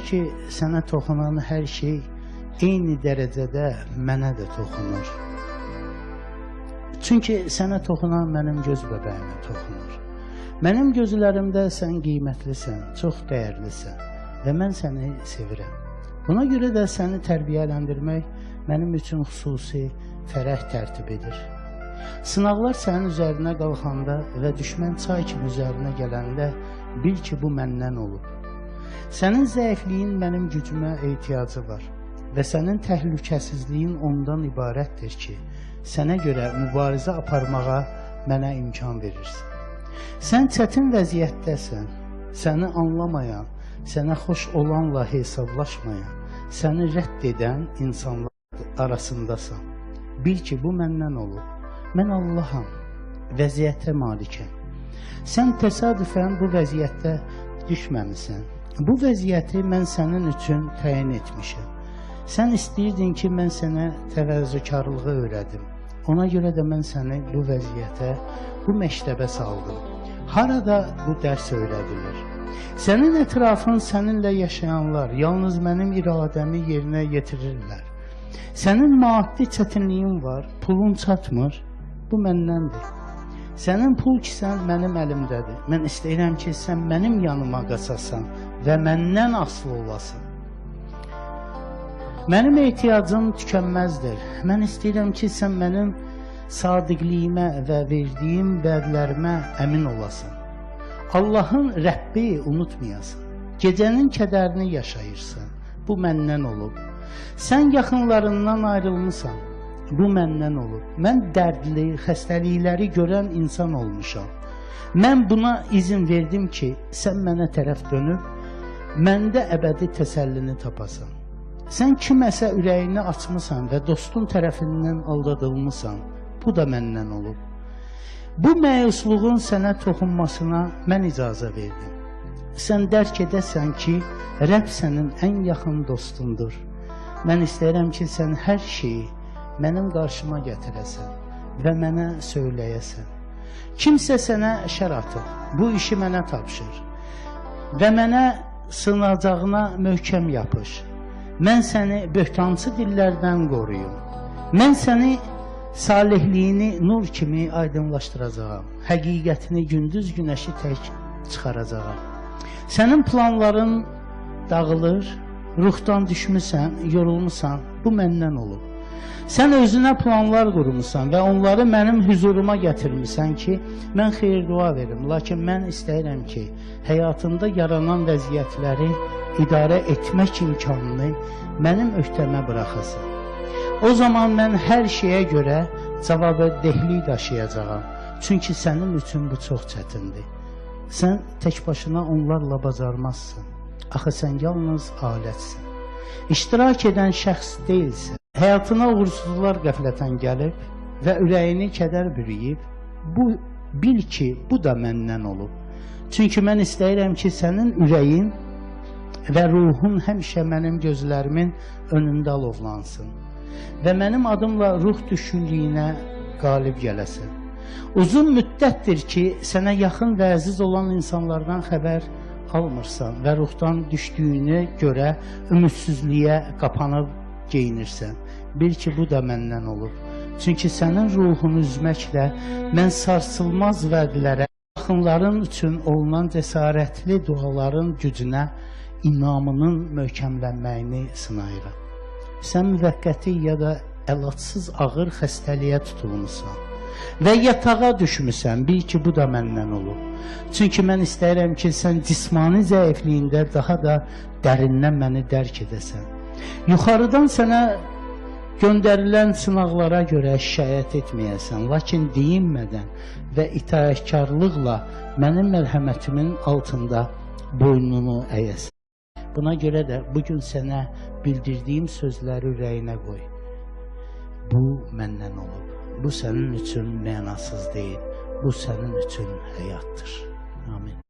ki, sənə toxunan hər şey eyni dərəcədə mənə də toxunur. Çünki sənə toxunan mənim göz bəbəyimə toxunur. Mənim gözlərimdə sən qiymətlisən, çox dəyərlisən və mən səni sevirəm. Buna görə də səni tərbiyələndirmək mənim üçün xüsusi fərəh tərtib edir. Sınaqlar sənin üzərinə qalxanda və düşmən çay kimi üzərinə gələndə bil ki, bu məndən olub. Sənin zəifliyin mənim gücümə ehtiyacı var və sənin təhlükəsizliyin ondan ibarətdir ki, sənə görə mübarizə aparmağa mənə imkan verirsən. Sən çətin vəziyyətdəsən, səni anlamayan, sənə xoş olanla hesablaşmayan, səni rədd edən insanlar arasındasan. Bil ki, bu məndən olub. Mən Allaham, vəziyyətə malikəm. Sən təsadüfən bu vəziyyətdə düşməmisən. Bu vəziyyəti mən sənin üçün təyin etmişəm. Sən istəyirdin ki, mən sənə təvəzzükarlığı öyrədim. Ona görə də mən səni bu vəziyyətə, bu məktəbə saldım. Harada bu dərs öyrədilir? Sənin ətrafın, səninlə yaşayanlar yalnız mənim iradəmi yerinə yetirirlər. Sənin maddi çətinliyin var, pulun çatmır, bu məndəndir. Sənin pul kisən mənim əlimdədir. Mən istəyirəm ki, sən mənim yanıma qaçasan və məndən asılı olasın. Mənim ehtiyacım tükənməzdir. Mən istəyirəm ki, sən mənim sadiqliyimə və verdiyim vədlərimə əmin olasan. Allahın Rəbbi unutmayasın. Gecənin kədərini yaşayırsan. Bu məndən olub. Sən yaxınlarından ayrılmısan. Bu məndən olub. Mən dərdli, xəstəlikləri görən insan olmuşam. Mən buna izin verdim ki, sən mənə tərəf dönüb, məndə əbədi təsəllini tapasan. Sən kiməsə ürəyini açmısan və dostun tərəfindən aldadılmısan. Bu da məndən olub. Bu məyusluğun sənə toxunmasına mən icazə verdim. Sən dərk edəsən ki, Rəbb sənin ən yaxın dostundur. Mən istəyirəm ki, sən hər şeyi mənim qarşıma gətirəsən və mənə söyləyəsən. Kimsə sənə şər atıb, bu işi mənə tapşır və mənə sığınacağına möhkəm yapış. Mən səni böhtancı dillərdən qoruyum. Mən səni salihliyini nur kimi aydınlaşdıracağam. Həqiqətini gündüz günəşi tək çıxaracağam. Sənin planların dağılır, ruhdan düşmüsən, yorulmusan, bu məndən olub. Sən özünə planlar qurmusan və onları mənim hüzuruma gətirmisən ki, mən xeyir dua verim. Lakin mən istəyirəm ki, həyatında yaranan vəziyyətləri idarə etmək imkanını mənim öhdəmə buraxasın. O zaman mən hər şeyə görə cavabdehlik daşıyacağam. Çünki sənin üçün bu çox çətindir. Sən tək başına onlarla bacarmazsın. Axı sən yalnız alətsin. İştirak edən şəxs deyilsən. Həyatına uğursuzlar qəflətən gəlib və ürəyini kədər bürüyüb, bil ki, bu da məndən olub. Çünki mən istəyirəm ki, sənin ürəyin və ruhun həmişə mənim gözlərimin önündə alovlansın və mənim adımla ruh düşkünlüyünə qalib gələsin. Uzun müddətdir ki, sənə yaxın və əziz olan insanlardan xəbər almırsan və ruhdan düşdüyünü görə ümidsizliyə qapanıb geyinirsən. Bil ki, bu da məndən olub. Çünki sənin ruhunu üzməklə mən sarsılmaz vədlərə, yaxınların üçün olunan cəsarətli duaların gücünə, inamının möhkəmlənməyini sınayıram. Sən müvəqqəti ya da əlacsız ağır xəstəliyə tutulmusan və yatağa düşmüsən, bil ki, bu da məndən olub. Çünki mən istəyirəm ki, sən cismani zəifliyində daha da dərindən məni dərk edəsən. Yuxarıdan sənə göndərilən sınaqlara görə şikayət etməyəsən, lakin deyinmədən və itaətkarlıqla mənim mərhəmətimin altında boynunu əyəsən. Buna görə də bugün sənə bildirdiyim sözləri ürəyinə qoy. Bu məndən olub. Bu sənin üçün mənasız deyil. Bu sənin üçün həyatdır. Amin.